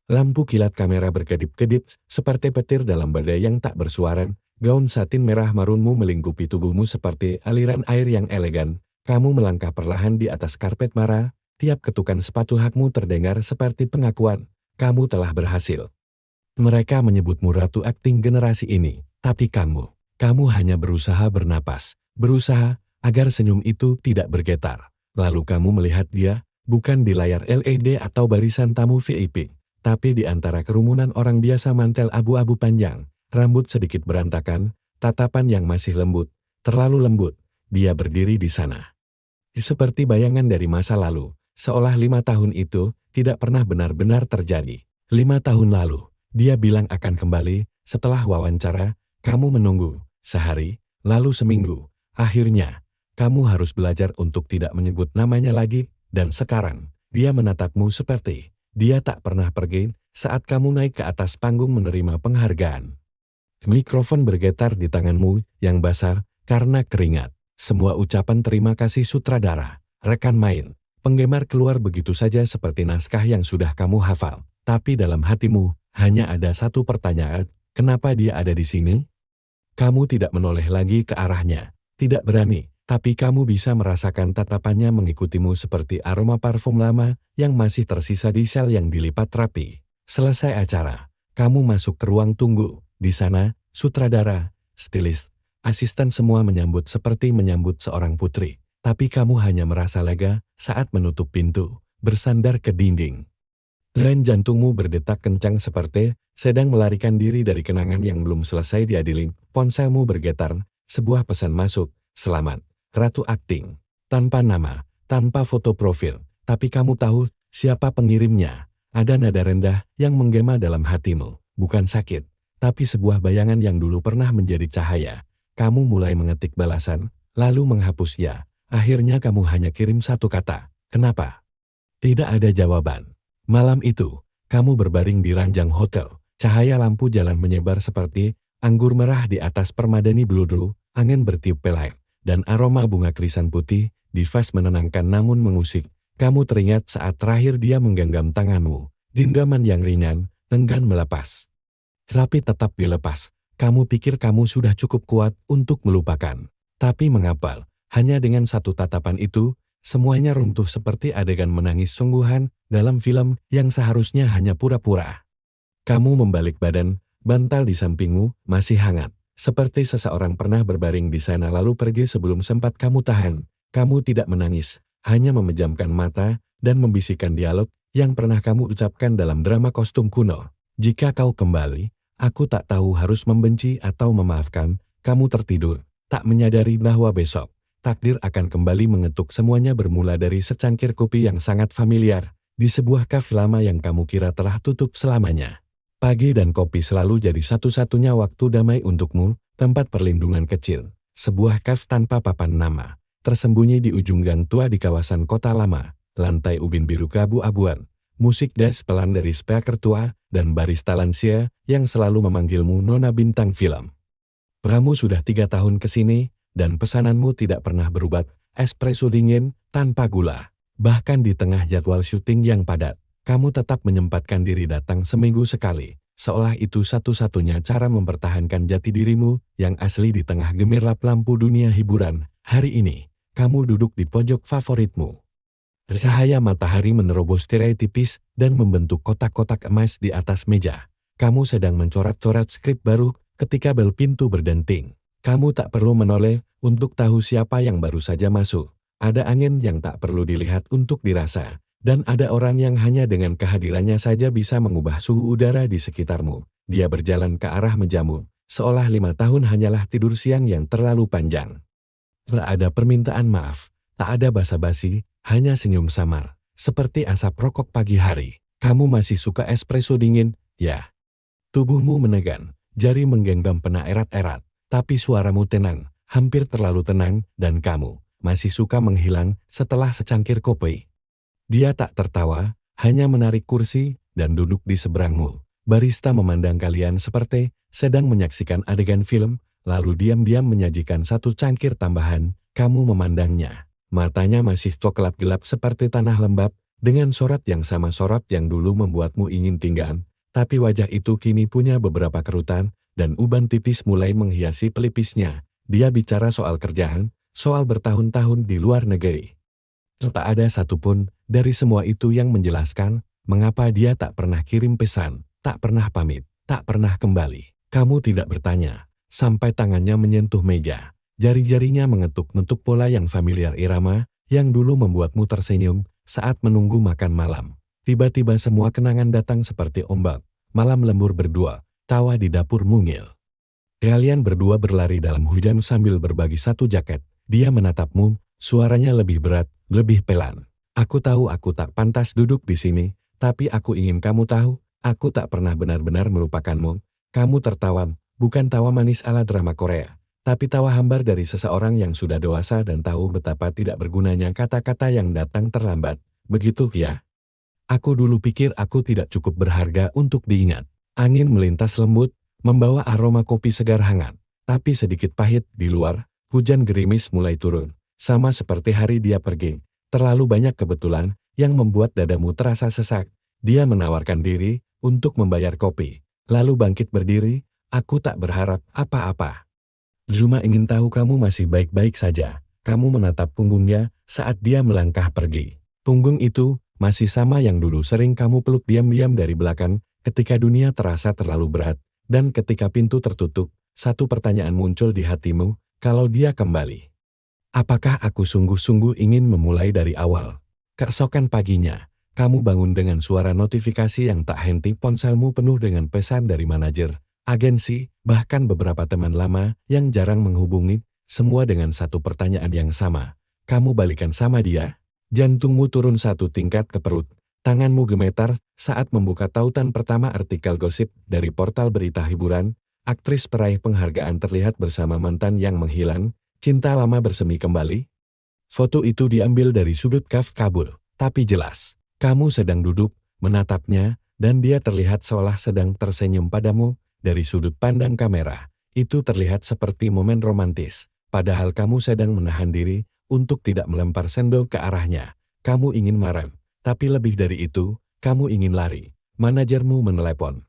Lampu kilat kamera berkedip-kedip seperti petir dalam badai yang tak bersuara. Gaun satin merah marunmu melingkupi tubuhmu seperti aliran air yang elegan. Kamu melangkah perlahan di atas karpet marah. Tiap ketukan sepatu hakmu terdengar seperti pengakuan. Kamu telah berhasil. Mereka menyebutmu ratu akting generasi ini. Tapi kamu hanya berusaha bernapas. Berusaha agar senyum itu tidak bergetar. Lalu kamu melihat dia, bukan di layar LED atau barisan tamu VIP. Tapi di antara kerumunan orang biasa mantel abu-abu panjang. Rambut sedikit berantakan, tatapan yang masih lembut, terlalu lembut, dia berdiri di sana. Seperti bayangan dari masa lalu, seolah 5 tahun itu tidak pernah benar-benar terjadi. 5 tahun lalu, dia bilang akan kembali, setelah wawancara, kamu menunggu, sehari, lalu seminggu, akhirnya, kamu harus belajar untuk tidak menyebut namanya lagi, dan sekarang, dia menatapmu seperti, dia tak pernah pergi, saat kamu naik ke atas panggung menerima penghargaan. Mikrofon bergetar di tanganmu yang basah karena keringat. Semua ucapan terima kasih sutradara, rekan main, penggemar keluar begitu saja seperti naskah yang sudah kamu hafal. Tapi dalam hatimu, hanya ada satu pertanyaan, kenapa dia ada di sini? Kamu tidak menoleh lagi ke arahnya, tidak berani, tapi kamu bisa merasakan tatapannya mengikutimu seperti aroma parfum lama yang masih tersisa di sel yang dilipat rapi. Selesai acara, kamu masuk ke ruang tunggu. Di sana, sutradara, stilis, asisten semua menyambut seperti menyambut seorang putri. Tapi kamu hanya merasa lega saat menutup pintu, bersandar ke dinding. Dan jantungmu berdetak kencang seperti sedang melarikan diri dari kenangan yang belum selesai diadili. Ponselmu bergetar, sebuah pesan masuk, selamat, ratu akting. Tanpa nama, tanpa foto profil, tapi kamu tahu siapa pengirimnya. Ada nada rendah yang menggema dalam hatimu, bukan sakit. Tapi sebuah bayangan yang dulu pernah menjadi cahaya. Kamu mulai mengetik balasan, lalu menghapus ya. Akhirnya kamu hanya kirim satu kata. Kenapa? Tidak ada jawaban. Malam itu, kamu berbaring di ranjang hotel. Cahaya lampu jalan menyebar seperti anggur merah di atas permadani bludru, angin bertiup pelan, dan aroma bunga krisan putih, di vas menenangkan namun mengusik. Kamu teringat saat terakhir dia menggenggam tanganmu. Genggaman yang ringan, enggan melepas. Tapi tetap dilepas. Kamu pikir kamu sudah cukup kuat untuk melupakan. Tapi mengapa? Hanya dengan satu tatapan itu, semuanya runtuh seperti adegan menangis sungguhan dalam film yang seharusnya hanya pura-pura. Kamu membalik badan, bantal di sampingmu masih hangat. Seperti seseorang pernah berbaring di sana lalu pergi sebelum sempat kamu tahan. Kamu tidak menangis, hanya memejamkan mata dan membisikkan dialog yang pernah kamu ucapkan dalam drama kostum kuno. Jika kau kembali, aku tak tahu harus membenci atau memaafkan. Kamu tertidur, tak menyadari bahwa besok, takdir akan kembali mengetuk. Semuanya bermula dari secangkir kopi yang sangat familiar, di sebuah kafe lama yang kamu kira telah tutup selamanya. Pagi dan kopi selalu jadi satu-satunya waktu damai untukmu, tempat perlindungan kecil. Sebuah kafe tanpa papan nama, tersembunyi di ujung gang tua di kawasan kota lama. Lantai ubin biru keabu-abuan, musik jazz pelan dari speaker tua, dan barista lansia yang selalu memanggilmu nona bintang film. Kamu sudah 3 tahun ke sini, dan pesananmu tidak pernah berubah, espresso dingin, tanpa gula. Bahkan di tengah jadwal syuting yang padat, kamu tetap menyempatkan diri datang seminggu sekali, seolah itu satu-satunya cara mempertahankan jati dirimu yang asli di tengah gemerlap lampu dunia hiburan. Hari ini, kamu duduk di pojok favoritmu. Cahaya matahari menerobos tirai tipis dan membentuk kotak-kotak emas di atas meja. Kamu sedang mencoret-coret skrip baru ketika bel pintu berdenting. Kamu tak perlu menoleh untuk tahu siapa yang baru saja masuk. Ada angin yang tak perlu dilihat untuk dirasa. Dan ada orang yang hanya dengan kehadirannya saja bisa mengubah suhu udara di sekitarmu. Dia berjalan ke arah mejamu, seolah 5 tahun hanyalah tidur siang yang terlalu panjang. Tak ada permintaan maaf, tak ada basa-basi, hanya senyum samar, seperti asap rokok pagi hari. Kamu masih suka espresso dingin, ya? Tubuhmu menegan, jari menggenggam pena erat-erat, tapi suaramu tenang, hampir terlalu tenang, dan kamu masih suka menghilang setelah secangkir kopi. Dia tak tertawa, hanya menarik kursi dan duduk di seberangmu. Barista memandang kalian seperti sedang menyaksikan adegan film, lalu diam-diam menyajikan satu cangkir tambahan. Kamu memandangnya. Matanya masih coklat gelap seperti tanah lembab, Dengan sorot yang sama sorot yang dulu membuatmu ingin tinggal, tapi wajah itu kini punya beberapa kerutan, dan uban tipis mulai menghiasi pelipisnya. Dia bicara soal kerjaan, soal bertahun-tahun di luar negeri. Tak ada satupun dari semua itu yang menjelaskan mengapa dia tak pernah kirim pesan, tak pernah pamit, tak pernah kembali. Kamu tidak bertanya, sampai tangannya menyentuh meja. Jari-jarinya mengetuk-netuk pola yang familiar irama, yang dulu membuatmu tersenyum saat menunggu makan malam. Tiba-tiba semua kenangan datang seperti ombak. Malam lembur berdua, tawa di dapur mungil. Kalian berdua berlari dalam hujan sambil berbagi satu jaket. Dia menatapmu, suaranya lebih berat, lebih pelan. Aku tahu aku tak pantas duduk di sini, tapi aku ingin kamu tahu, aku tak pernah benar-benar melupakanmu. Kamu tertawa, bukan tawa manis ala drama Korea, tapi tawa hambar dari seseorang yang sudah dewasa dan tahu betapa tidak bergunanya kata-kata yang datang terlambat. Begitu ya? Aku dulu pikir aku tidak cukup berharga untuk diingat. Angin melintas lembut, membawa aroma kopi segar hangat. Tapi sedikit pahit di luar, hujan gerimis mulai turun. Sama seperti hari dia pergi. Terlalu banyak kebetulan yang membuat dadamu terasa sesak. Dia menawarkan diri untuk membayar kopi. Lalu bangkit berdiri, aku tak berharap apa-apa. Cuma ingin tahu kamu masih baik-baik saja. Kamu menatap punggungnya saat dia melangkah pergi. Punggung itu masih sama yang dulu sering kamu peluk diam-diam dari belakang ketika dunia terasa terlalu berat. Dan ketika pintu tertutup, satu pertanyaan muncul di hatimu, kalau dia kembali. Apakah aku sungguh-sungguh ingin memulai dari awal? Keesokan paginya, kamu bangun dengan suara notifikasi yang tak henti, ponselmu penuh dengan pesan dari manajer, agensi, bahkan beberapa teman lama yang jarang menghubungi, semua dengan satu pertanyaan yang sama. Kamu balikan sama dia? Jantungmu turun satu tingkat ke perut. Tanganmu gemetar saat membuka tautan pertama artikel gosip dari portal berita hiburan. Aktris peraih penghargaan terlihat bersama mantan yang menghilang, cinta lama bersemi kembali. Foto itu diambil dari sudut kafe Kabul, tapi jelas. Kamu sedang duduk, menatapnya, dan dia terlihat seolah sedang tersenyum padamu dari sudut pandang kamera. Itu terlihat seperti momen romantis, padahal kamu sedang menahan diri untuk tidak melempar sendok ke arahnya. Kamu ingin marah. Tapi lebih dari itu, kamu ingin lari. Manajermu menelepon.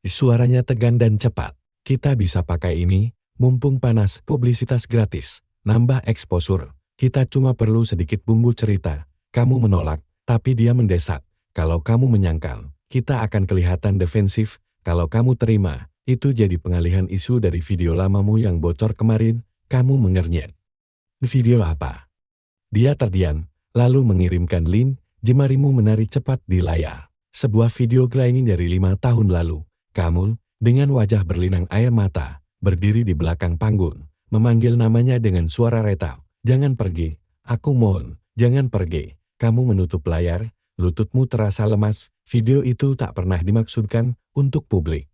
Suaranya tegang dan cepat. Kita bisa pakai ini, mumpung panas, publisitas gratis, nambah eksposur. Kita cuma perlu sedikit bumbu cerita. Kamu menolak, tapi dia mendesak. Kalau kamu menyangkal, kita akan kelihatan defensif. Kalau kamu terima, itu jadi pengalihan isu dari video lamamu yang bocor kemarin. Kamu mengernyet. Video apa? Dia terdiam, lalu mengirimkan link. Jemarimu menari cepat di layar. Sebuah video grinding dari 5 tahun lalu. Kamu, dengan wajah berlinang air mata, berdiri di belakang panggung, memanggil namanya dengan suara reta. Jangan pergi, aku mohon, jangan pergi. Kamu menutup layar, lututmu terasa lemas. Video itu tak pernah dimaksudkan untuk publik.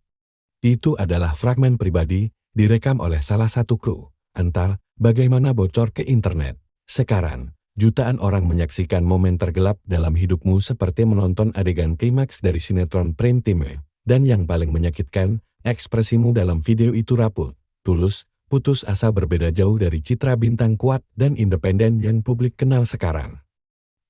Itu adalah fragmen pribadi, direkam oleh salah satu kru. Entah bagaimana bocor ke internet. Sekarang, jutaan orang menyaksikan momen tergelap dalam hidupmu seperti menonton adegan klimaks dari sinetron prime time. Dan yang paling menyakitkan, ekspresimu dalam video itu rapuh, tulus, putus asa, berbeda jauh dari citra bintang kuat dan independen yang publik kenal sekarang.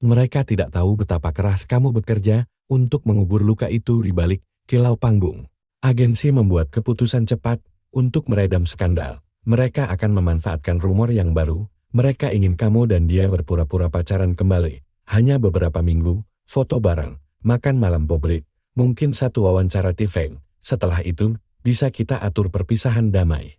Mereka tidak tahu betapa keras kamu bekerja untuk mengubur luka itu di balik kilau panggung. Agensi membuat keputusan cepat untuk meredam skandal. Mereka akan memanfaatkan rumor yang baru. Mereka ingin kamu dan dia berpura-pura pacaran kembali. Hanya beberapa minggu, foto bareng, makan malam publik, mungkin satu wawancara TV. Setelah itu, bisa kita atur perpisahan damai.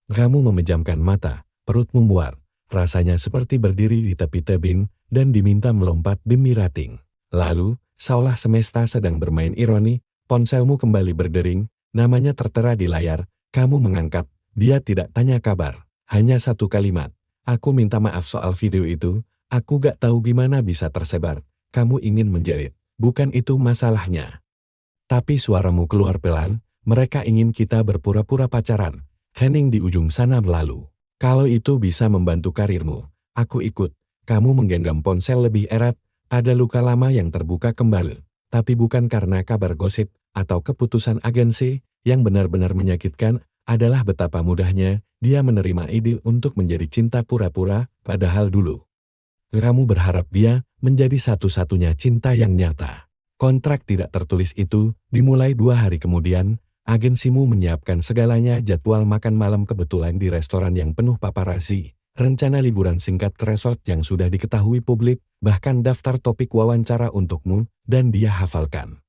Kamu memejamkan mata, perutmu muar, rasanya seperti berdiri di tepi tebing dan diminta melompat demi rating. Lalu, seolah semesta sedang bermain ironi, ponselmu kembali berdering, namanya tertera di layar, kamu mengangkat, dia tidak tanya kabar, hanya satu kalimat. Aku minta maaf soal video itu, aku gak tahu gimana bisa tersebar. Kamu ingin menjerit, bukan itu masalahnya. Tapi suaramu keluar pelan, mereka ingin kita berpura-pura pacaran. Henning di ujung sana lalu. Kalau itu bisa membantu karirmu, aku ikut. Kamu menggenggam ponsel lebih erat, ada luka lama yang terbuka kembali. Tapi bukan karena kabar gosip atau keputusan agensi. Yang benar-benar menyakitkan adalah betapa mudahnya dia menerima ide untuk menjadi cinta pura-pura, padahal dulu kamu berharap dia menjadi satu-satunya cinta yang nyata. Kontrak tidak tertulis itu dimulai 2 hari kemudian. Agensimu menyiapkan segalanya, jadwal makan malam kebetulan di restoran yang penuh paparazzi, rencana liburan singkat ke resort yang sudah diketahui publik, bahkan daftar topik wawancara untukmu, dan dia hafalkan.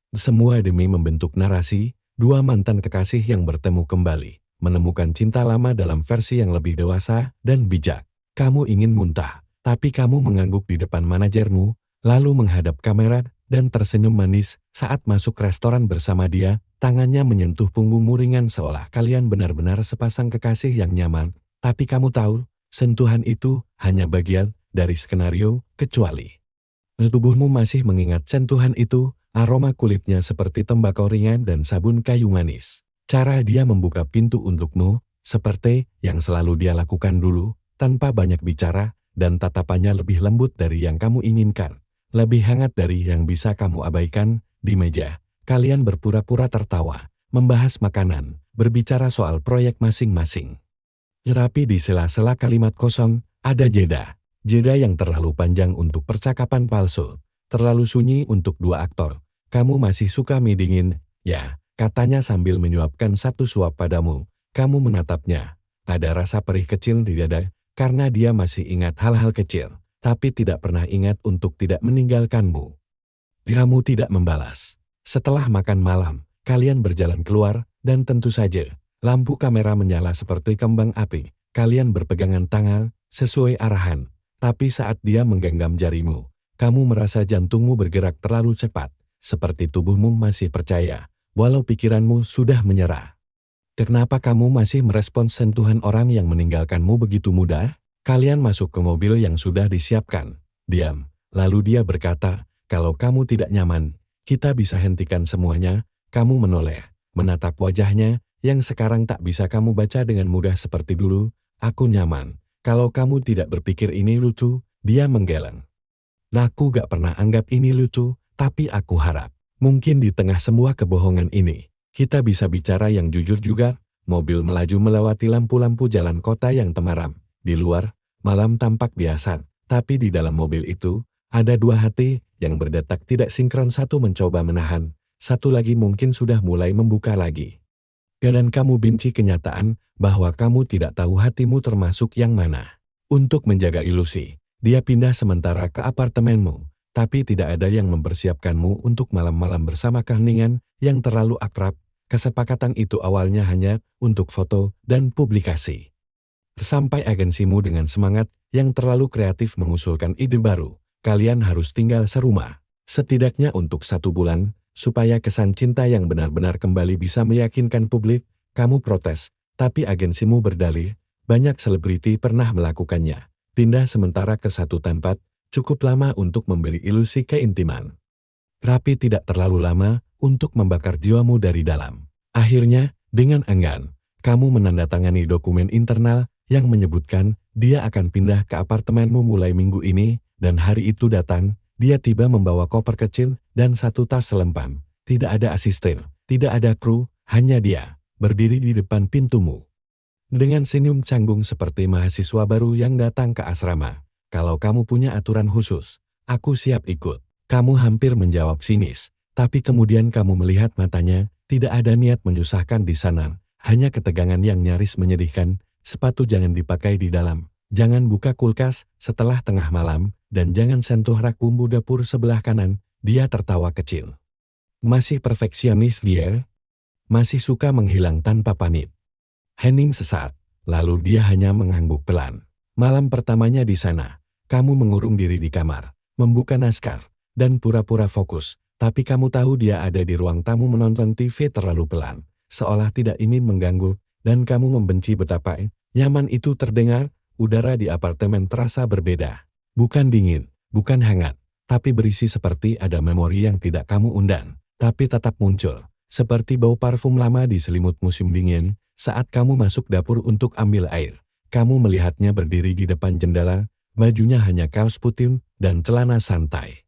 Semua demi membentuk narasi, 2 mantan kekasih yang bertemu kembali, menemukan cinta lama dalam versi yang lebih dewasa dan bijak. Kamu ingin muntah, tapi kamu mengangguk di depan manajermu, lalu menghadap kamera dan tersenyum manis saat masuk restoran bersama dia. Tangannya menyentuh punggungmu ringan seolah kalian benar-benar sepasang kekasih yang nyaman. Tapi kamu tahu, sentuhan itu hanya bagian dari skenario, kecuali tubuhmu masih mengingat sentuhan itu, aroma kulitnya seperti tembakau ringan dan sabun kayu manis. Cara dia membuka pintu untukmu, seperti yang selalu dia lakukan dulu, tanpa banyak bicara, dan tatapannya lebih lembut dari yang kamu inginkan. Lebih hangat dari yang bisa kamu abaikan. Di meja, kalian berpura-pura tertawa, membahas makanan, berbicara soal proyek masing-masing. Tetapi di sela-sela kalimat kosong, ada jeda. Jeda yang terlalu panjang untuk percakapan palsu, terlalu sunyi untuk 2 aktor. Kamu masih suka mie dingin, ya, katanya sambil menyuapkan satu suap padamu. Kamu menatapnya. Ada rasa perih kecil di dada, karena dia masih ingat hal-hal kecil, tapi tidak pernah ingat untuk tidak meninggalkanmu. Kamu tidak membalas. Setelah makan malam, kalian berjalan keluar, dan tentu saja, lampu kamera menyala seperti kembang api. Kalian berpegangan tangan, sesuai arahan. Tapi saat dia menggenggam jarimu, kamu merasa jantungmu bergerak terlalu cepat, seperti tubuhmu masih percaya, walau pikiranmu sudah menyerah. Kenapa kamu masih merespons sentuhan orang yang meninggalkanmu begitu mudah? Kalian masuk ke mobil yang sudah disiapkan. Diam. Lalu dia berkata, kalau kamu tidak nyaman, kita bisa hentikan semuanya. Kamu menoleh, menatap wajahnya, yang sekarang tak bisa kamu baca dengan mudah seperti dulu. Aku nyaman. Kalau kamu tidak berpikir ini lucu, dia menggeleng. Aku gak pernah anggap ini lucu, tapi aku harap, mungkin di tengah semua kebohongan ini, kita bisa bicara yang jujur juga. Mobil melaju melewati lampu-lampu jalan kota yang temaram. Di luar, malam tampak biasa, tapi di dalam mobil itu, ada 2 hati yang berdetak tidak sinkron. Satu mencoba menahan, satu lagi mungkin sudah mulai membuka lagi. Dan kamu benci kenyataan bahwa kamu tidak tahu hatimu termasuk yang mana. Untuk menjaga ilusi, dia pindah sementara ke apartemenmu, tapi tidak ada yang mempersiapkanmu untuk malam-malam bersama keheningan yang terlalu akrab. Kesepakatan itu awalnya hanya untuk foto dan publikasi. Sampai agensimu dengan semangat yang terlalu kreatif mengusulkan ide baru. Kalian harus tinggal serumah, setidaknya untuk 1 bulan, supaya kesan cinta yang benar-benar kembali bisa meyakinkan publik. Kamu protes, tapi agensimu berdalih, banyak selebriti pernah melakukannya. Pindah sementara ke satu tempat, cukup lama untuk memberi ilusi keintiman. Tapi tidak terlalu lama untuk membakar jiwamu dari dalam. Akhirnya, dengan enggan, kamu menandatangani dokumen internal yang menyebutkan dia akan pindah ke apartemenmu mulai minggu ini. Dan hari itu datang, dia tiba membawa koper kecil dan 1 tas selempang. Tidak ada asisten, tidak ada kru, hanya dia, berdiri di depan pintumu. Dengan senyum canggung seperti mahasiswa baru yang datang ke asrama. Kalau kamu punya aturan khusus, aku siap ikut. Kamu hampir menjawab sinis, tapi kemudian kamu melihat matanya, tidak ada niat menyusahkan di sana, hanya ketegangan yang nyaris menyedihkan. Sepatu jangan dipakai di dalam, jangan buka kulkas setelah tengah malam, dan jangan sentuh rak bumbu dapur sebelah kanan. Dia tertawa kecil. Masih perfeksionis dia? Masih suka menghilang tanpa pamit? Hening sesaat, lalu dia hanya mengangguk pelan. Malam pertamanya di sana, kamu mengurung diri di kamar, membuka naskah, dan pura-pura fokus. Tapi kamu tahu dia ada di ruang tamu menonton TV terlalu pelan, seolah tidak ingin mengganggu, dan kamu membenci betapa nyaman itu terdengar. Udara di apartemen terasa berbeda. Bukan dingin, bukan hangat, tapi berisi seperti ada memori yang tidak kamu undang, tapi tetap muncul. Seperti bau parfum lama di selimut musim dingin. Saat kamu masuk dapur untuk ambil air, kamu melihatnya berdiri di depan jendela, bajunya hanya kaos putih dan celana santai.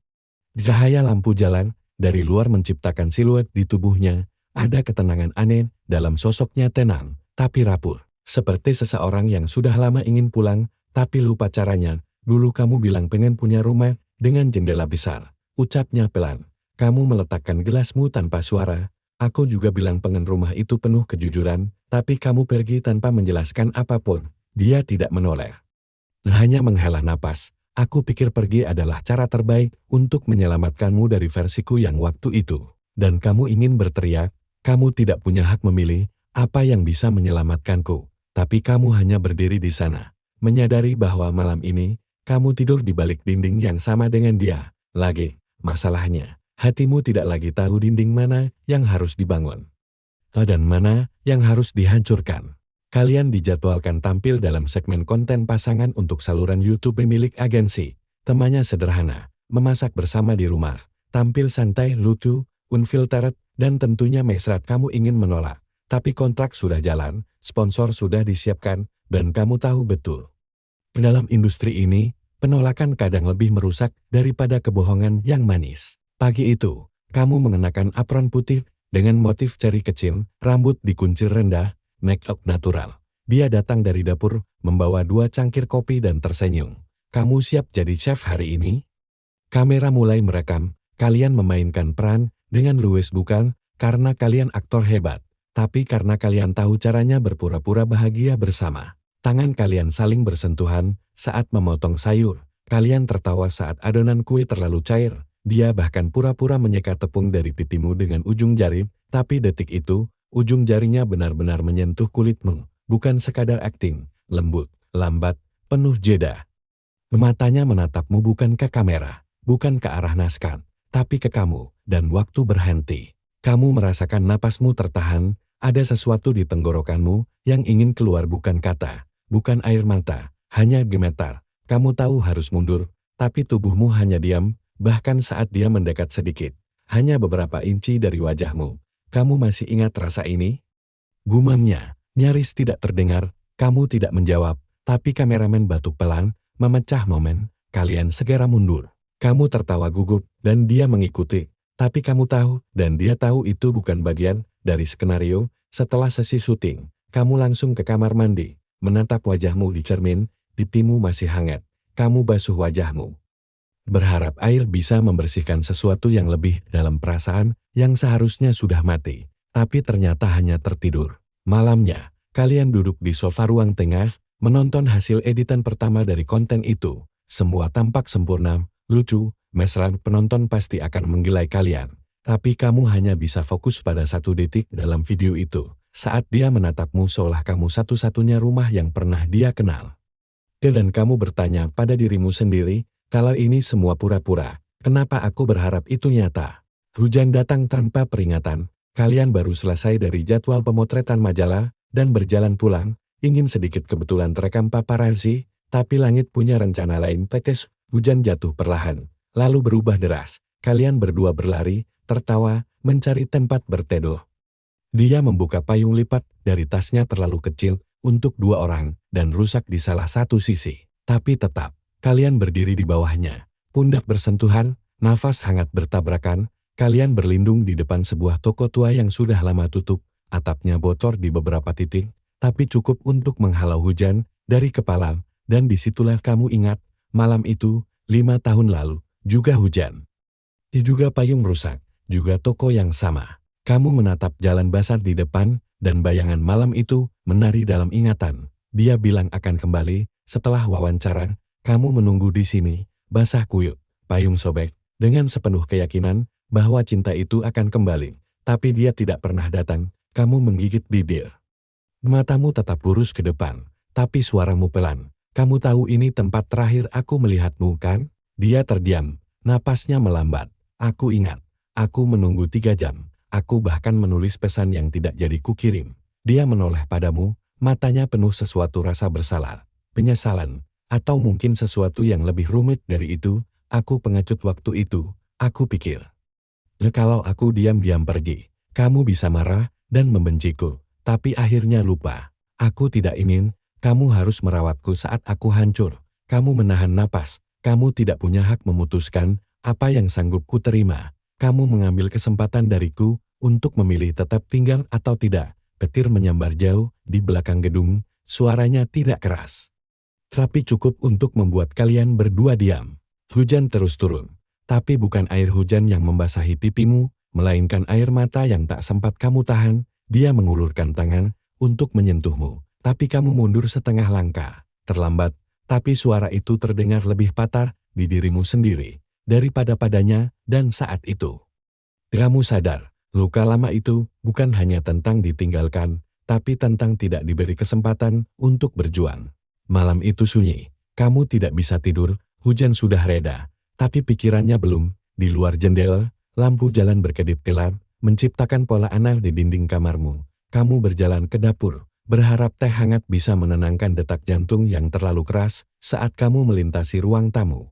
Cahaya lampu jalan dari luar menciptakan siluet di tubuhnya. Ada ketenangan aneh dalam sosoknya, tenang, tapi rapuh. Seperti seseorang yang sudah lama ingin pulang, tapi lupa caranya. Dulu kamu bilang pengen punya rumah Dengan jendela besar, ucapnya pelan. Kamu meletakkan gelasmu tanpa suara. Aku juga bilang pengen rumah itu penuh kejujuran, tapi kamu pergi tanpa menjelaskan apapun. Dia tidak menoleh. Hanya menghela napas. Aku pikir pergi adalah cara terbaik untuk menyelamatkanmu dari versiku yang waktu itu. Dan kamu ingin berteriak, kamu tidak punya hak memilih apa yang bisa menyelamatkanku. Tapi kamu hanya berdiri di sana, menyadari bahwa malam ini, kamu tidur di balik dinding yang sama dengan dia. Lagi, masalahnya, hatimu tidak lagi tahu dinding mana yang harus dibangun dan mana yang harus dihancurkan. Kalian dijadwalkan tampil dalam segmen konten pasangan untuk saluran YouTube milik agensi. Temanya sederhana, memasak bersama di rumah, tampil santai, lucu, unfiltered, dan tentunya mesra. Kamu ingin menolak, tapi kontrak sudah jalan, sponsor sudah disiapkan, dan kamu tahu betul. Dalam industri ini, penolakan kadang lebih merusak daripada kebohongan yang manis. Pagi itu, kamu mengenakan apron putih dengan motif ceri kecil, rambut dikuncir rendah, make up natural. Dia datang dari dapur, membawa 2 cangkir kopi dan tersenyum. Kamu siap jadi chef hari ini? Kamera mulai merekam, kalian memainkan peran dengan luwes bukan karena kalian aktor hebat, tapi karena kalian tahu caranya berpura-pura bahagia bersama. Tangan kalian saling bersentuhan saat memotong sayur. Kalian tertawa saat adonan kue terlalu cair. Dia bahkan pura-pura menyeka tepung dari pipimu dengan ujung jari, tapi detik itu, ujung jarinya benar-benar menyentuh kulitmu. Bukan sekadar akting, lembut, lambat, penuh jeda. Matanya menatapmu bukan ke kamera, bukan ke arah naskah, tapi ke kamu, dan waktu berhenti. Kamu merasakan napasmu tertahan, ada sesuatu di tenggorokanmu yang ingin keluar, bukan kata, bukan air mata, hanya gemetar. Kamu tahu harus mundur, tapi tubuhmu hanya diam. Bahkan saat dia mendekat sedikit, hanya beberapa inci dari wajahmu. Kamu masih ingat rasa ini? Gumamnya, nyaris tidak terdengar. Kamu tidak menjawab, tapi kameramen batuk pelan, memecah momen. Kalian segera mundur. Kamu tertawa gugup, dan dia mengikuti. Tapi kamu tahu, dan dia tahu itu bukan bagian dari skenario. Setelah sesi syuting, kamu langsung ke kamar mandi, menatap wajahmu di cermin, pipimu masih hangat. Kamu basuh wajahmu, berharap air bisa membersihkan sesuatu yang lebih dalam perasaan yang seharusnya sudah mati, tapi ternyata hanya tertidur. Malamnya, kalian duduk di sofa ruang tengah, menonton hasil editan pertama dari konten itu. Semua tampak sempurna, lucu, mesra. Penonton pasti akan menggilai kalian. Tapi kamu hanya bisa fokus pada 1 detik dalam video itu, saat dia menatapmu seolah kamu satu-satunya rumah yang pernah dia kenal. Dan kamu bertanya pada dirimu sendiri, kalau ini semua pura-pura, kenapa aku berharap itu nyata? Hujan datang tanpa peringatan. Kalian baru selesai dari jadwal pemotretan majalah dan berjalan pulang, ingin sedikit kebetulan terekam paparazzi, tapi langit punya rencana lain. Tetes hujan jatuh perlahan, lalu berubah deras. Kalian berdua berlari, tertawa, mencari tempat berteduh. Dia membuka payung lipat dari tasnya terlalu kecil untuk 2 orang dan rusak di salah satu sisi, tapi tetap. Kalian berdiri di bawahnya, pundak bersentuhan, nafas hangat bertabrakan. Kalian berlindung di depan sebuah toko tua yang sudah lama tutup, atapnya bocor di beberapa titik, tapi cukup untuk menghalau hujan dari kepala, dan disitulah kamu ingat, malam itu, 5 tahun lalu, juga hujan. Juga payung rusak, juga toko yang sama. Kamu menatap jalan basah di depan, dan bayangan malam itu menari dalam ingatan. Dia bilang akan kembali setelah wawancara. Kamu menunggu di sini, basah kuyup, payung sobek, dengan sepenuh keyakinan bahwa cinta itu akan kembali. Tapi dia tidak pernah datang. Kamu menggigit bibir. Matamu tetap lurus ke depan, tapi suaramu pelan. Kamu tahu ini tempat terakhir aku melihatmu, kan? Dia terdiam, napasnya melambat. Aku ingat, aku menunggu 3 jam. Aku bahkan menulis pesan yang tidak jadi kukirim. Dia menoleh padamu, matanya penuh sesuatu rasa bersalah, penyesalan, atau mungkin sesuatu yang lebih rumit dari itu. Aku pengecut waktu itu, aku pikir. Kalau aku diam-diam pergi, kamu bisa marah dan membenciku, tapi akhirnya lupa. Aku tidak ingin, kamu harus merawatku saat aku hancur. Kamu menahan napas, kamu tidak punya hak memutuskan apa yang sanggup ku terima. Kamu mengambil kesempatan dariku untuk memilih tetap tinggal atau tidak. Petir menyambar jauh di belakang gedung, suaranya tidak keras, tapi cukup untuk membuat kalian berdua diam. Hujan terus turun. Tapi bukan air hujan yang membasahi pipimu, melainkan air mata yang tak sempat kamu tahan. Dia mengulurkan tangan untuk menyentuhmu, tapi kamu mundur setengah langkah. Terlambat, tapi suara itu terdengar lebih patah di dirimu sendiri daripada padanya, dan saat itu kamu sadar, luka lama itu bukan hanya tentang ditinggalkan, tapi tentang tidak diberi kesempatan untuk berjuang. Malam itu sunyi, kamu tidak bisa tidur, hujan sudah reda, tapi pikirannya belum. Di luar jendela, lampu jalan berkedip gelap, menciptakan pola aneh di dinding kamarmu. Kamu berjalan ke dapur, berharap teh hangat bisa menenangkan detak jantung yang terlalu keras saat kamu melintasi ruang tamu.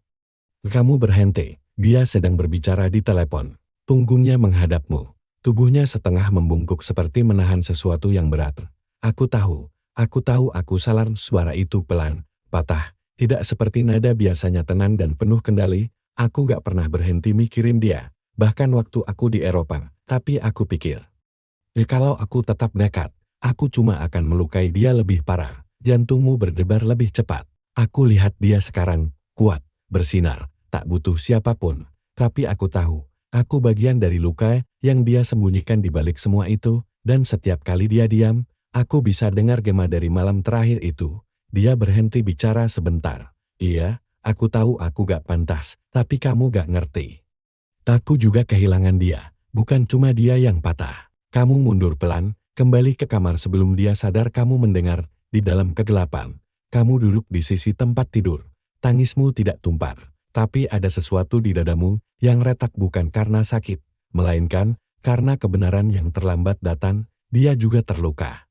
Kamu berhenti, dia sedang berbicara di telepon. Punggungnya menghadapmu, tubuhnya setengah membungkuk seperti menahan sesuatu yang berat. Aku tahu, aku salah. Suara itu pelan, patah, tidak seperti nada biasanya tenang dan penuh kendali. Aku gak pernah berhenti mikirin dia, bahkan waktu aku di Eropa, tapi aku pikir, kalau aku tetap nekat, aku cuma akan melukai dia lebih parah. Jantungmu berdebar lebih cepat. Aku lihat dia sekarang, kuat, bersinar, tak butuh siapapun, tapi aku tahu, aku bagian dari luka yang dia sembunyikan di balik semua itu, dan setiap kali dia diam, aku bisa dengar gema dari malam terakhir itu. Dia berhenti bicara sebentar. Iya, aku tahu aku gak pantas, tapi kamu gak ngerti. Aku juga kehilangan dia, bukan cuma dia yang patah. Kamu mundur pelan, kembali ke kamar sebelum dia sadar. Kamu mendengar, di dalam kegelapan, kamu duduk di sisi tempat tidur. Tangismu tidak tumpah, tapi ada sesuatu di dadamu yang retak bukan karena sakit, melainkan karena kebenaran yang terlambat datang. Dia juga terluka.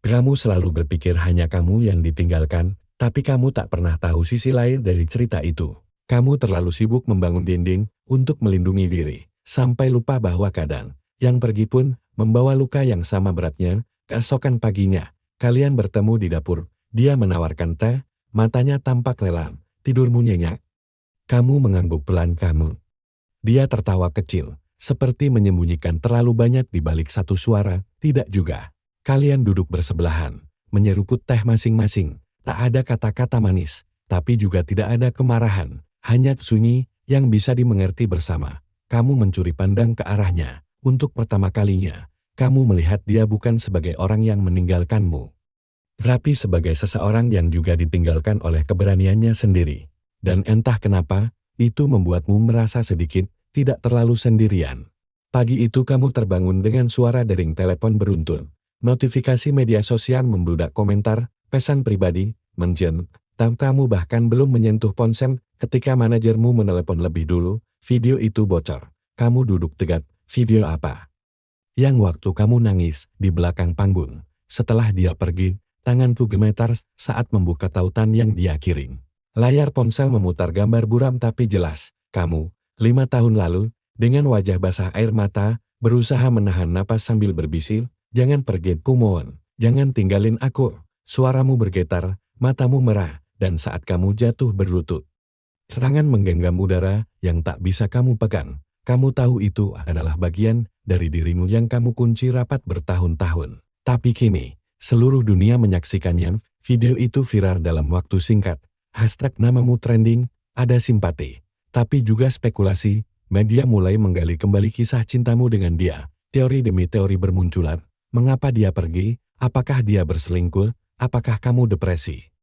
Kamu selalu berpikir hanya kamu yang ditinggalkan, tapi kamu tak pernah tahu sisi lain dari cerita itu. Kamu terlalu sibuk membangun dinding untuk melindungi diri, sampai lupa bahwa kadang yang pergi pun membawa luka yang sama beratnya. Keesokan paginya, kalian bertemu di dapur. Dia menawarkan teh, matanya tampak lelah. Tidurmu nyenyak. Kamu mengangguk pelan. Dia tertawa kecil, seperti menyembunyikan terlalu banyak di balik satu suara. Tidak juga. Kalian duduk bersebelahan, menyeruput teh masing-masing. Tak ada kata-kata manis, tapi juga tidak ada kemarahan. Hanya sunyi yang bisa dimengerti bersama. Kamu mencuri pandang ke arahnya. Untuk pertama kalinya, kamu melihat dia bukan sebagai orang yang meninggalkanmu, tapi sebagai seseorang yang juga ditinggalkan oleh keberaniannya sendiri. Dan entah kenapa, itu membuatmu merasa sedikit tidak terlalu sendirian. Pagi itu kamu terbangun dengan suara dering telepon beruntun. Notifikasi media sosial membludak, komentar, pesan pribadi, menjen. Kamu bahkan belum menyentuh ponsel ketika manajermu menelepon lebih dulu. Video itu bocor. Kamu duduk tegak. Video apa? Yang waktu kamu nangis di belakang panggung. Setelah dia pergi, tanganku gemetar saat membuka tautan yang dia kirim. Layar ponsel memutar gambar buram tapi jelas. Kamu, 5 tahun lalu, dengan wajah basah air mata, berusaha menahan napas sambil berbisik, "Jangan pergi, kumohon. Jangan tinggalin aku." Suaramu bergetar, matamu merah, dan saat kamu jatuh berlutut, tangan menggenggam udara yang tak bisa kamu pegang. Kamu tahu itu adalah bagian dari dirimu yang kamu kunci rapat bertahun-tahun. Tapi kini, seluruh dunia menyaksikannya. Video itu viral dalam waktu singkat. Hashtag namamu trending, ada simpati, tapi juga spekulasi. Media mulai menggali kembali kisah cintamu dengan dia. Teori demi teori bermunculan. Mengapa dia pergi? Apakah dia berselingkuh? Apakah kamu depresi?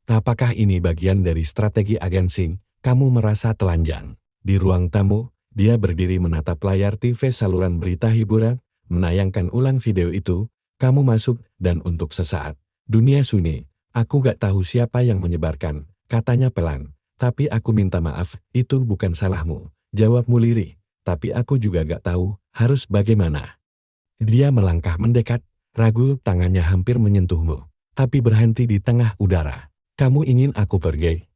Apakah ini bagian dari strategi agensi? Kamu merasa telanjang. Di ruang tamu, dia berdiri menatap layar TV saluran berita hiburan, menayangkan ulang video itu. Kamu masuk, dan untuk sesaat, dunia sunyi. "Aku gak tahu siapa yang menyebarkan," katanya pelan. "Tapi aku minta maaf, itu bukan salahmu," jawabmu lirih. "Tapi aku juga gak tahu harus bagaimana." Dia melangkah mendekat, ragu, tangannya hampir menyentuhmu, tapi berhenti di tengah udara. "Kamu ingin aku pergi?"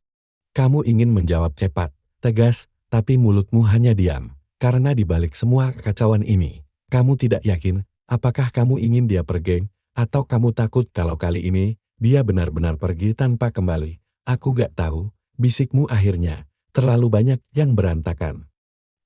Kamu ingin menjawab cepat, tegas, tapi mulutmu hanya diam. Karena di balik semua kekacauan ini, kamu tidak yakin apakah kamu ingin dia pergi, atau kamu takut kalau kali ini dia benar-benar pergi tanpa kembali. "Aku gak tahu," bisikmu akhirnya. "Terlalu banyak yang berantakan."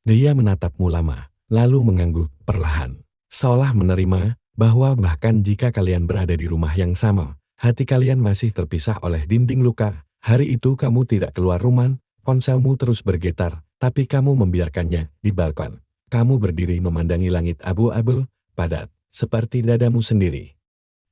Dia menatapmu lama, lalu mengangguk perlahan, seolah menerima bahwa bahkan jika kalian berada di rumah yang sama, hati kalian masih terpisah oleh dinding luka. Hari itu kamu tidak keluar rumah, Ponselmu terus bergetar, tapi kamu membiarkannya di balkon. Kamu berdiri memandangi langit abu-abu, padat, seperti dadamu sendiri.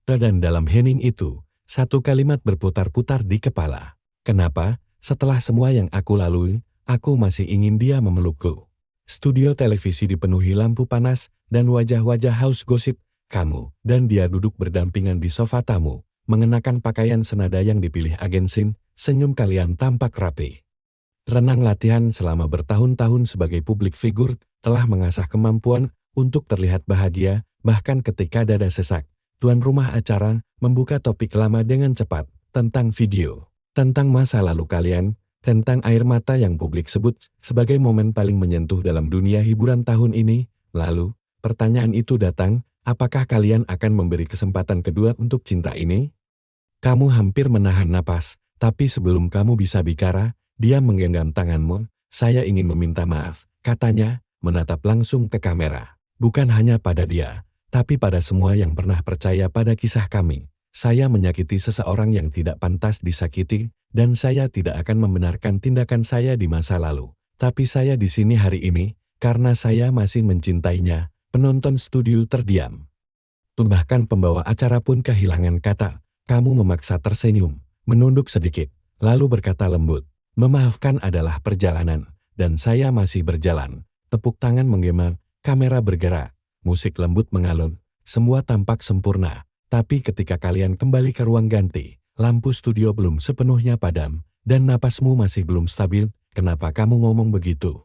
Dan dalam hening itu, satu kalimat berputar-putar di kepala. Kenapa, setelah semua yang aku lalui, aku masih ingin dia memelukku? Studio televisi dipenuhi lampu panas dan wajah-wajah haus gosip. Kamu dan dia duduk berdampingan di sofa tamu, mengenakan pakaian senada yang dipilih agensi. Senyum kalian tampak rapi. Renang latihan selama bertahun-tahun sebagai publik figur telah mengasah kemampuan untuk terlihat bahagia, bahkan ketika dada sesak. Tuan rumah acara membuka topik lama dengan cepat, tentang video, tentang masa lalu kalian, tentang air mata yang publik sebut sebagai momen paling menyentuh dalam dunia hiburan tahun ini. Lalu, pertanyaan itu datang, apakah kalian akan memberi kesempatan kedua untuk cinta ini? Kamu hampir menahan napas, tapi sebelum kamu bisa bicara, dia menggenggam tanganmu. Saya ingin meminta maaf, katanya, menatap langsung ke kamera. Bukan hanya pada dia, tapi pada semua yang pernah percaya pada kisah kami. Saya menyakiti seseorang yang tidak pantas disakiti, dan saya tidak akan membenarkan tindakan saya di masa lalu. Tapi saya di sini hari ini, karena saya masih mencintainya. Penonton studio terdiam. Bahkan pembawa acara pun kehilangan kata. Kamu memaksa tersenyum, menunduk sedikit, lalu berkata lembut, "Memaafkan adalah perjalanan, dan saya masih berjalan." Tepuk tangan menggema, kamera bergerak. Musik lembut mengalun, semua tampak sempurna, tapi ketika kalian kembali ke ruang ganti, lampu studio belum sepenuhnya padam, dan napasmu masih belum stabil. Kenapa kamu ngomong begitu?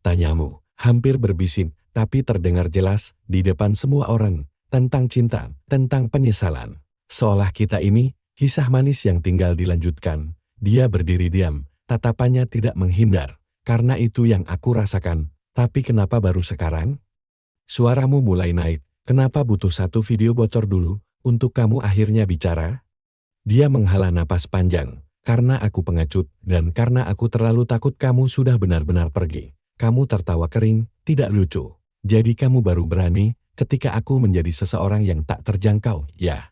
Tanyamu, hampir berbisik, tapi terdengar jelas, di depan semua orang, tentang cinta, tentang penyesalan. Seolah kita ini, kisah manis yang tinggal dilanjutkan. Dia berdiri diam, tatapannya tidak menghindar, karena itu yang aku rasakan, tapi kenapa baru sekarang? Suaramu mulai naik, kenapa butuh satu video bocor dulu, untuk kamu akhirnya bicara? Dia menghela napas panjang, karena aku pengecut, dan karena aku terlalu takut kamu sudah benar-benar pergi. Kamu tertawa kering, tidak lucu. Jadi kamu baru berani, ketika aku menjadi seseorang yang tak terjangkau, ya.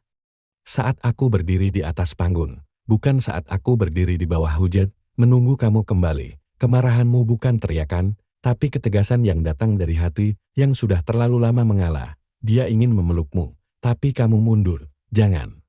Saat aku berdiri di atas panggung, bukan saat aku berdiri di bawah hujan, menunggu kamu kembali. Kemarahanmu bukan teriakan, tapi ketegasan yang datang dari hati yang sudah terlalu lama mengalah. Dia ingin memelukmu, tapi kamu mundur. Jangan.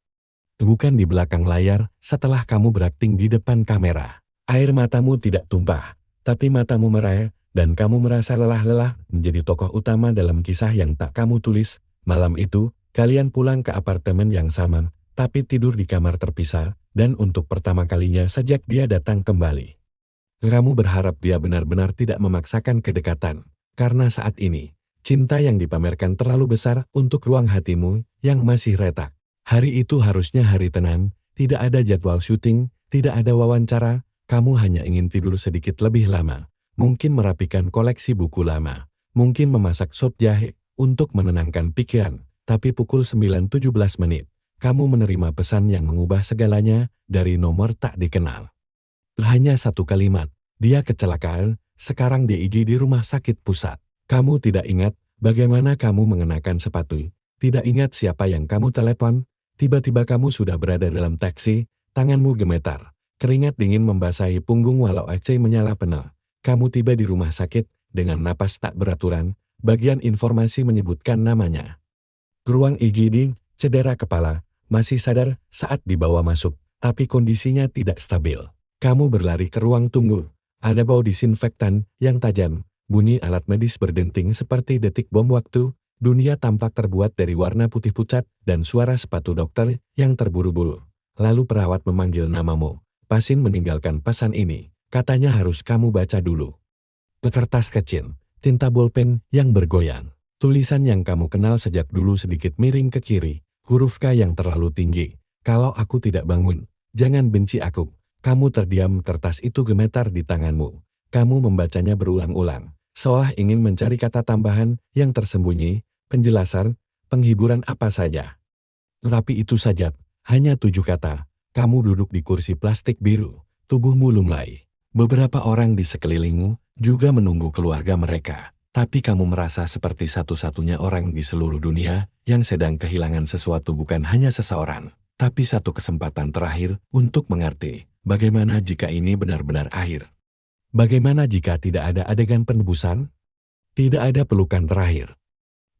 Bukan di belakang layar, setelah kamu berakting di depan kamera. Air matamu tidak tumpah, tapi matamu merah, dan kamu merasa lelah-lelah menjadi tokoh utama dalam kisah yang tak kamu tulis. Malam itu, kalian pulang ke apartemen yang sama, tapi tidur di kamar terpisah, dan untuk pertama kalinya sejak dia datang kembali. Kamu berharap dia benar-benar tidak memaksakan kedekatan, karena saat ini, cinta yang dipamerkan terlalu besar untuk ruang hatimu yang masih retak. Hari itu harusnya hari tenang, tidak ada jadwal syuting, tidak ada wawancara, kamu hanya ingin tidur sedikit lebih lama, mungkin merapikan koleksi buku lama, mungkin memasak sop jahe untuk menenangkan pikiran, tapi pukul 9.17 menit, kamu menerima pesan yang mengubah segalanya dari nomor tak dikenal. Hanya satu kalimat, dia kecelakaan, sekarang DIG di rumah sakit pusat. Kamu tidak ingat bagaimana kamu mengenakan sepatu, tidak ingat siapa yang kamu telepon, tiba-tiba kamu sudah berada dalam taksi, tanganmu gemetar, keringat dingin membasahi punggung walau AC menyala penuh. Kamu tiba di rumah sakit, dengan napas tak beraturan, bagian informasi menyebutkan namanya. Ruang IGD, cedera kepala, masih sadar saat dibawa masuk, tapi kondisinya tidak stabil. Kamu berlari ke ruang tunggu. Ada bau disinfektan yang tajam, bunyi alat medis berdenting seperti detik bom waktu, dunia tampak terbuat dari warna putih pucat dan suara sepatu dokter yang terburu-buru. Lalu perawat memanggil namamu. Pasien meninggalkan pesan ini, katanya harus kamu baca dulu. Kertas kecil, tinta bolpen yang bergoyang. Tulisan yang kamu kenal sejak dulu sedikit miring ke kiri, huruf K yang terlalu tinggi. Kalau aku tidak bangun, jangan benci aku. Kamu terdiam, kertas itu gemetar di tanganmu. Kamu membacanya berulang-ulang, seolah ingin mencari kata tambahan yang tersembunyi, penjelasan, penghiburan apa saja. Tapi itu saja, hanya 7 kata. Kamu duduk di kursi plastik biru, tubuhmu lunglai. Beberapa orang di sekelilingmu juga menunggu keluarga mereka. Tapi kamu merasa seperti satu-satunya orang di seluruh dunia yang sedang kehilangan sesuatu, bukan hanya seseorang, tapi satu kesempatan terakhir untuk mengerti bagaimana jika ini benar-benar akhir. Bagaimana jika tidak ada adegan penebusan? Tidak ada pelukan terakhir.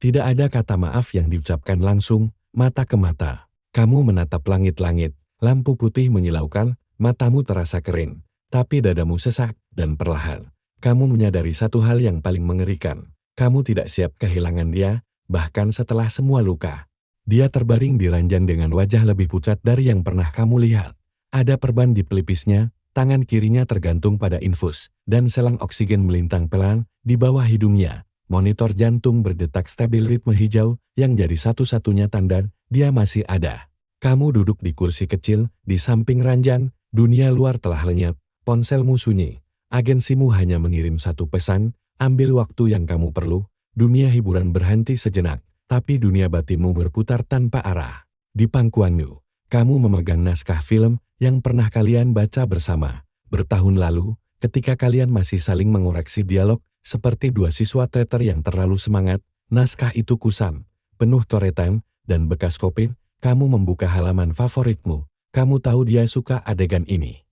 Tidak ada kata maaf yang diucapkan langsung, mata ke mata. Kamu menatap langit-langit, lampu putih menyilaukan, matamu terasa kering, tapi dadamu sesak, dan perlahan. Kamu menyadari satu hal yang paling mengerikan. Kamu tidak siap kehilangan dia, bahkan setelah semua luka. Dia terbaring di ranjang dengan wajah lebih pucat dari yang pernah kamu lihat. Ada perban di pelipisnya, tangan kirinya tergantung pada infus, dan selang oksigen melintang pelan di bawah hidungnya. Monitor jantung berdetak stabil ritme hijau yang jadi satu-satunya tanda dia masih ada. Kamu duduk di kursi kecil di samping ranjang, dunia luar telah lenyap, ponselmu sunyi. Agensimu hanya mengirim satu pesan, ambil waktu yang kamu perlu. Dunia hiburan berhenti sejenak, tapi dunia batinmu berputar tanpa arah. Di pangkuanmu, kamu memegang naskah film yang pernah kalian baca bersama. Bertahun lalu, ketika kalian masih saling mengoreksi dialog, seperti dua siswa teater yang terlalu semangat, naskah itu kusam, penuh coretan, dan bekas kopi. Kamu membuka halaman favoritmu. Kamu tahu dia suka adegan ini.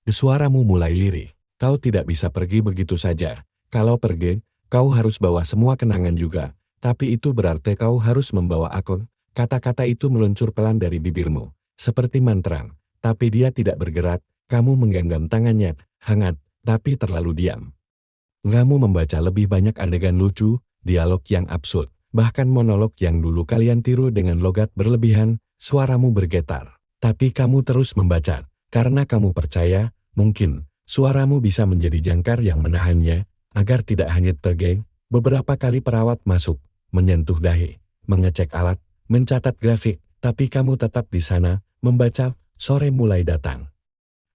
Suaramu mulai lirih. Kau tidak bisa pergi begitu saja. Kalau pergi, kau harus bawa semua kenangan juga. Tapi itu berarti kau harus membawa aku. Kata-kata itu meluncur pelan dari bibirmu, seperti mantra. Tapi dia tidak bergerak. Kamu menggenggam tangannya, hangat, tapi terlalu diam. Kamu membaca lebih banyak adegan lucu, dialog yang absurd, bahkan monolog yang dulu kalian tiru dengan logat berlebihan. Suaramu bergetar. Tapi kamu terus membaca, karena kamu percaya, mungkin, suaramu bisa menjadi jangkar yang menahannya, agar tidak hanya tergeng. Beberapa kali perawat masuk, menyentuh dahi, mengecek alat, mencatat grafik, tapi kamu tetap di sana, membaca. Sore mulai datang.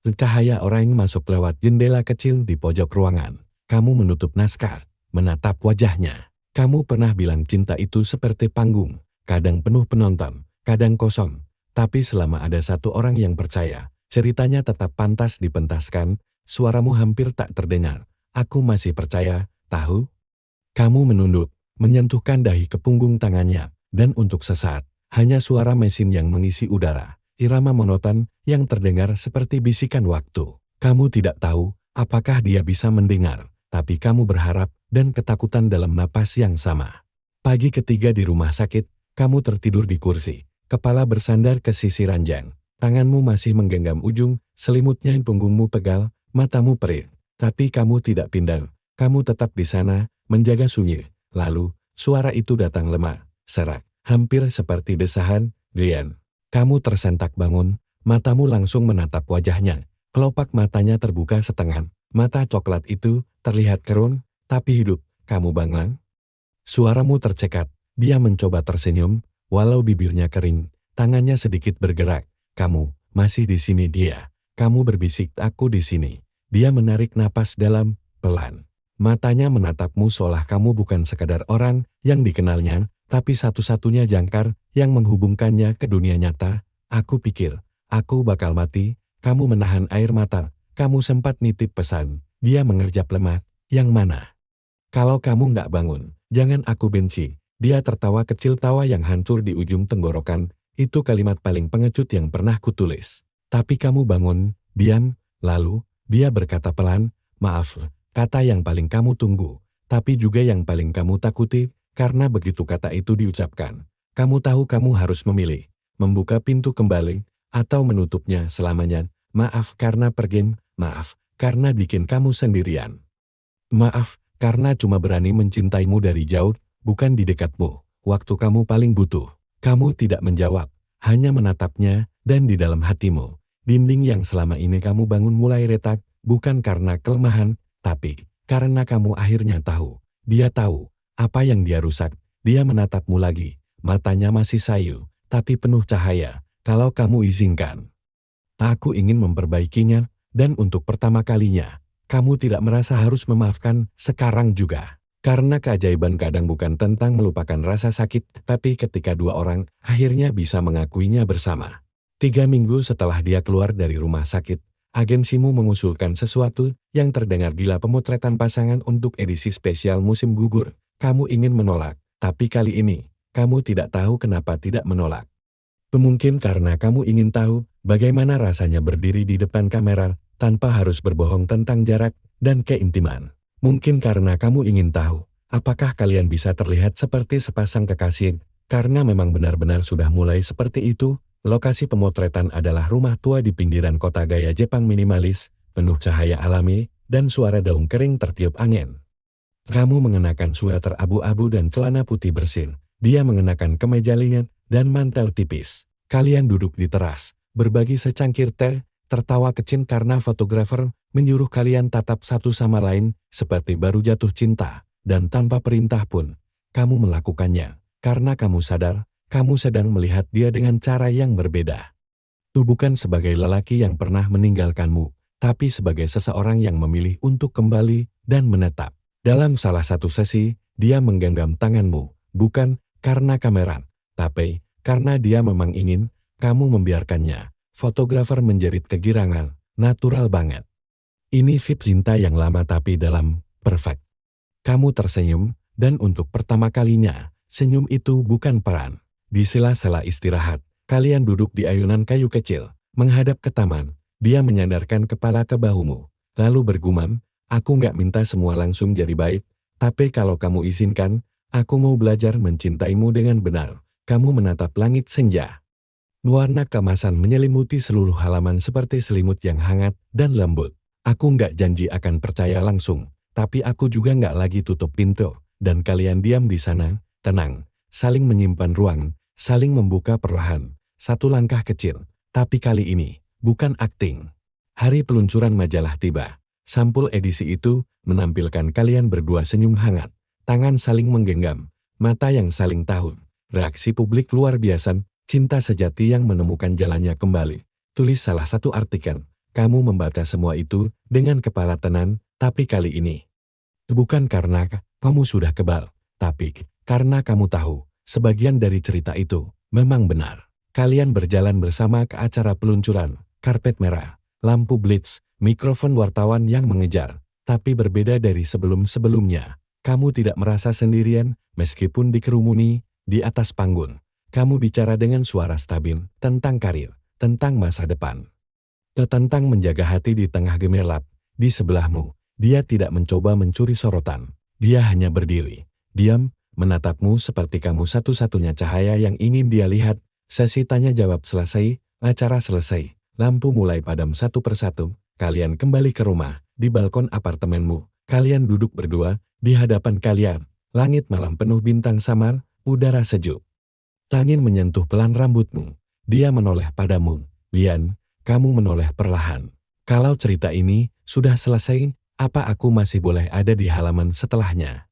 Cahaya orang masuk lewat jendela kecil di pojok ruangan. Kamu menutup naskah, menatap wajahnya. Kamu pernah bilang cinta itu seperti panggung, kadang penuh penonton, kadang kosong. Tapi selama ada satu orang yang percaya, ceritanya tetap pantas dipentaskan. Suaramu hampir tak terdengar. Aku masih percaya, tahu? Kamu menunduk, menyentuhkan dahi ke punggung tangannya, dan untuk sesaat, hanya suara mesin yang mengisi udara. Irama monoton yang terdengar seperti bisikan waktu. Kamu tidak tahu apakah dia bisa mendengar. Tapi kamu berharap dan ketakutan dalam napas yang sama. Pagi ketiga di rumah sakit, kamu tertidur di kursi, kepala bersandar ke sisi ranjang. Tanganmu masih menggenggam ujung, selimutnya punggungmu pegal, matamu perih. Tapi kamu tidak pindah, kamu tetap di sana, menjaga sunyi. Lalu, suara itu datang lemah, serak, hampir seperti desahan, Glenn. Kamu tersentak bangun, matamu langsung menatap wajahnya. Kelopak matanya terbuka setengah, mata coklat itu terlihat keruh, tapi hidup. Kamu bangun? Suaramu tercekat. Dia mencoba tersenyum, walau bibirnya kering. Tangannya sedikit bergerak. Kamu masih di sini dia. Kamu berbisik, aku di sini. Dia menarik napas dalam, pelan. Matanya menatapmu seolah kamu bukan sekadar orang yang dikenalnya, tapi satu-satunya jangkar yang menghubungkannya ke dunia nyata. Aku pikir, aku bakal mati. Kamu menahan air mata. Kamu sempat nitip pesan. Dia mengerjap lemah. Yang mana? Kalau kamu nggak bangun, jangan aku benci. Dia tertawa kecil, tawa yang hancur di ujung tenggorokan. Itu kalimat paling pengecut yang pernah kutulis. Tapi kamu bangun, diam, lalu, dia berkata pelan, maaf, kata yang paling kamu tunggu, tapi juga yang paling kamu takuti, karena begitu kata itu diucapkan. Kamu tahu kamu harus memilih, membuka pintu kembali, atau menutupnya selamanya. Maaf karena pergi, maaf karena bikin kamu sendirian. Maaf karena cuma berani mencintaimu dari jauh, bukan di dekatmu, waktu kamu paling butuh. Kamu tidak menjawab, hanya menatapnya, dan di dalam hatimu, dinding yang selama ini kamu bangun mulai retak, bukan karena kelemahan, tapi karena kamu akhirnya tahu. Dia tahu apa yang dia rusak. Dia menatapmu lagi, matanya masih sayu, tapi penuh cahaya. Kalau kamu izinkan, aku ingin memperbaikinya, dan untuk pertama kalinya, kamu tidak merasa harus memaafkan sekarang juga. Karena keajaiban kadang bukan tentang melupakan rasa sakit, tapi ketika dua orang akhirnya bisa mengakuinya bersama. 3 minggu setelah dia keluar dari rumah sakit, agensimu mengusulkan sesuatu yang terdengar gila, pemotretan pasangan untuk edisi spesial musim gugur. Kamu ingin menolak, tapi kali ini, kamu tidak tahu kenapa tidak menolak. Mungkin karena kamu ingin tahu bagaimana rasanya berdiri di depan kamera, tanpa harus berbohong tentang jarak dan keintiman. Mungkin karena kamu ingin tahu, apakah kalian bisa terlihat seperti sepasang kekasih, karena memang benar-benar sudah mulai seperti itu. Lokasi pemotretan adalah rumah tua di pinggiran kota gaya Jepang minimalis, penuh cahaya alami, dan suara daun kering tertiup angin. Kamu mengenakan sweater abu-abu dan celana putih bersih. Dia mengenakan kemeja linen dan mantel tipis. Kalian duduk di teras, berbagi secangkir teh, tertawa kecil karena fotografer menyuruh kalian tatap satu sama lain seperti baru jatuh cinta, dan tanpa perintah pun, kamu melakukannya, karena kamu sadar, kamu sedang melihat dia dengan cara yang berbeda. Bukan sebagai lelaki yang pernah meninggalkanmu, tapi sebagai seseorang yang memilih untuk kembali dan menetap. Dalam salah satu sesi, dia menggenggam tanganmu, bukan karena kamera, tapi karena dia memang ingin kamu membiarkannya. Fotografer menjerit kegirangan, natural banget. Ini VIP cinta yang lama tapi dalam, perfect. Kamu tersenyum, dan untuk pertama kalinya, senyum itu bukan peran. Di sela-sela istirahat, kalian duduk di ayunan kayu kecil, menghadap ke taman. Dia menyandarkan kepala ke bahumu, lalu bergumam, aku nggak minta semua langsung jadi baik, tapi kalau kamu izinkan, aku mau belajar mencintaimu dengan benar. Kamu menatap langit senja. Warna keemasan menyelimuti seluruh halaman seperti selimut yang hangat dan lembut. Aku nggak janji akan percaya langsung, tapi aku juga nggak lagi tutup pintu, dan kalian diam di sana, tenang, saling menyimpan ruang, saling membuka perlahan, satu langkah kecil, tapi kali ini, bukan akting. Hari peluncuran majalah tiba. Sampul edisi itu menampilkan kalian berdua senyum hangat, tangan saling menggenggam, mata yang saling tahu. Reaksi publik luar biasa. Cinta sejati yang menemukan jalannya kembali. Tulis salah satu artikel. Kamu membaca semua itu dengan kepala tenang, tapi kali ini. Bukan karena kamu sudah kebal, tapi karena kamu tahu, sebagian dari cerita itu memang benar. Kalian berjalan bersama ke acara peluncuran, karpet merah, lampu blitz, mikrofon wartawan yang mengejar. Tapi berbeda dari sebelum-sebelumnya. Kamu tidak merasa sendirian, meskipun dikerumuni, di atas panggung. Kamu bicara dengan suara stabil, tentang karir, tentang masa depan. Tentang menjaga hati di tengah gemerlap, di sebelahmu, dia tidak mencoba mencuri sorotan. Dia hanya berdiri, diam, menatapmu seperti kamu satu-satunya cahaya yang ingin dia lihat. Sesi tanya jawab selesai, acara selesai, lampu mulai padam satu persatu, kalian kembali ke rumah, di balkon apartemenmu, kalian duduk berdua, di hadapan kalian, langit malam penuh bintang samar, udara sejuk. Angin menyentuh pelan rambutmu. Dia menoleh padamu. Lian, kamu menoleh perlahan. Kalau cerita ini sudah selesai, apa aku masih boleh ada di halaman setelahnya?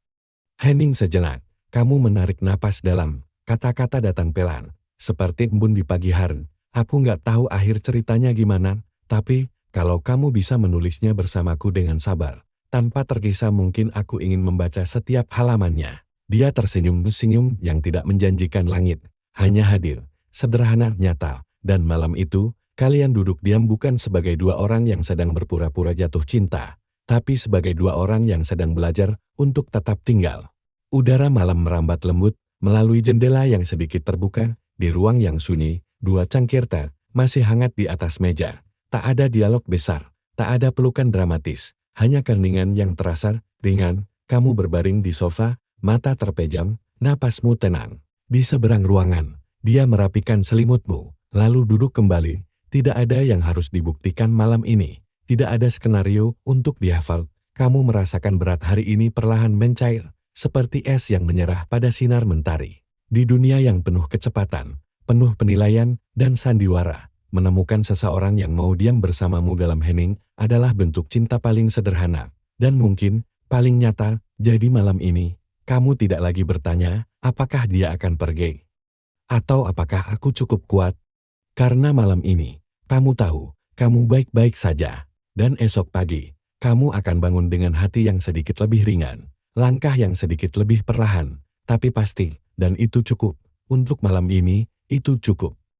Hening sejenak. Kamu menarik napas dalam. Kata-kata datang pelan. Seperti embun di pagi hari. Aku nggak tahu akhir ceritanya gimana, tapi kalau kamu bisa menulisnya bersamaku dengan sabar, tanpa tergesa mungkin aku ingin membaca setiap halamannya. Dia tersenyum-senyum yang tidak menjanjikan langit, hanya hadir, sederhana, nyata, dan malam itu, kalian duduk diam bukan sebagai dua orang yang sedang berpura-pura jatuh cinta, tapi sebagai dua orang yang sedang belajar untuk tetap tinggal. Udara malam merambat lembut, melalui jendela yang sedikit terbuka, di ruang yang sunyi, dua cangkir teh masih hangat di atas meja. Tak ada dialog besar, tak ada pelukan dramatis, hanya keheningan yang terasa ringan. Kamu berbaring di sofa, mata terpejam, napasmu tenang. Di seberang ruangan, dia merapikan selimutmu, lalu duduk kembali. Tidak ada yang harus dibuktikan malam ini. Tidak ada skenario untuk dihafal. Kamu merasakan berat hari ini perlahan mencair, seperti es yang menyerah pada sinar mentari. Di dunia yang penuh kecepatan, penuh penilaian dan sandiwara, menemukan seseorang yang mau diam bersamamu dalam hening adalah bentuk cinta paling sederhana, dan mungkin paling nyata. Jadi malam ini, kamu tidak lagi bertanya, apakah dia akan pergi? Atau apakah aku cukup kuat? Karena malam ini, kamu tahu, kamu baik-baik saja. Dan esok pagi, kamu akan bangun dengan hati yang sedikit lebih ringan, langkah yang sedikit lebih perlahan, tapi pasti, dan itu cukup. Untuk malam ini, itu cukup.